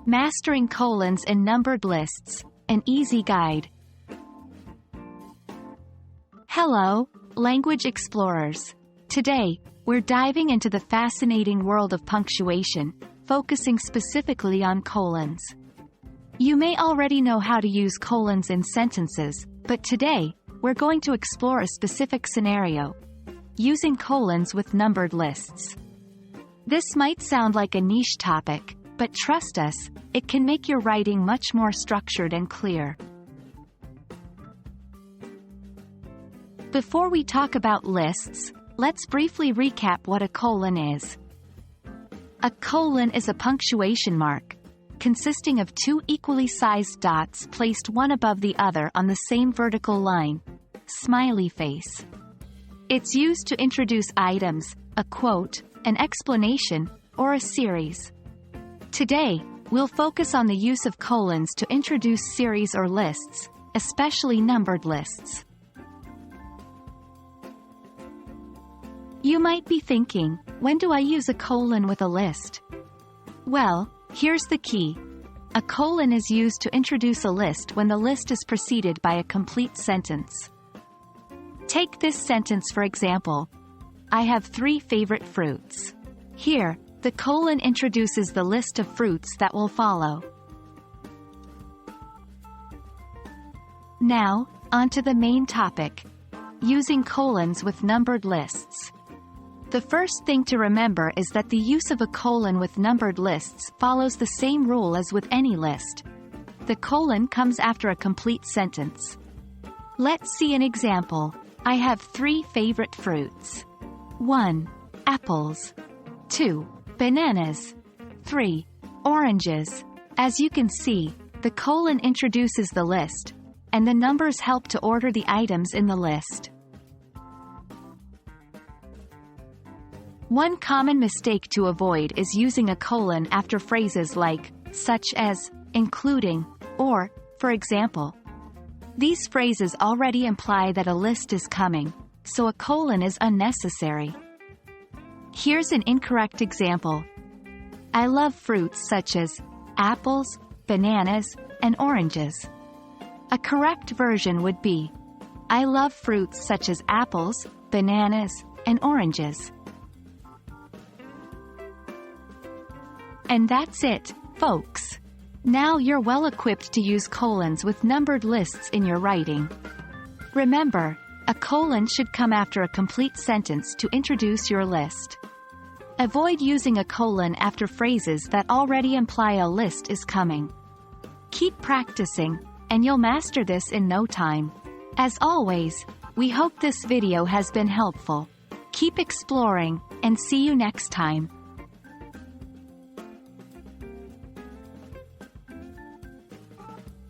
Mastering colons and numbered lists, an easy guide. Hello, language explorers. Today, we're diving into the fascinating world of punctuation, focusing specifically on colons. You may already know how to use colons in sentences, but today, we're going to explore a specific scenario: using colons with numbered lists. This might sound like a niche topic, but trust us, it can make your writing much more structured and clear. Before we talk about lists, let's briefly recap what a colon is. A colon is a punctuation mark, consisting of two equally sized dots placed one above the other on the same vertical line. Smiley face. It's used to introduce items, a quote, an explanation, or a series. Today, we'll focus on the use of colons to introduce series or lists, especially numbered lists. You might be thinking, when do I use a colon with a list? Well, here's the key. A colon is used to introduce a list when the list is preceded by a complete sentence. Take this sentence for example. I have 3 favorite fruits. Here, the colon introduces the list of fruits that will follow. Now, onto the main topic: using colons with numbered lists. The first thing to remember is that the use of a colon with numbered lists follows the same rule as with any list. The colon comes after a complete sentence. Let's see an example. I have 3 favorite fruits. 1. Apples. 2. Bananas. 3. Oranges. As you can see, the colon introduces the list, and the numbers help to order the items in the list. One common mistake to avoid is using a colon after phrases like, such as, including, or, for example. These phrases already imply that a list is coming, so a colon is unnecessary. Here's an incorrect example. I love fruits such as apples, bananas, and oranges. A correct version would be, I love fruits such as apples, bananas, and oranges. And that's it, folks. Now you're well equipped to use colons with numbered lists in your writing. Remember, a colon should come after a complete sentence to introduce your list. Avoid using a colon after phrases that already imply a list is coming. Keep practicing, and you'll master this in no time. As always, we hope this video has been helpful. Keep exploring, and see you next time.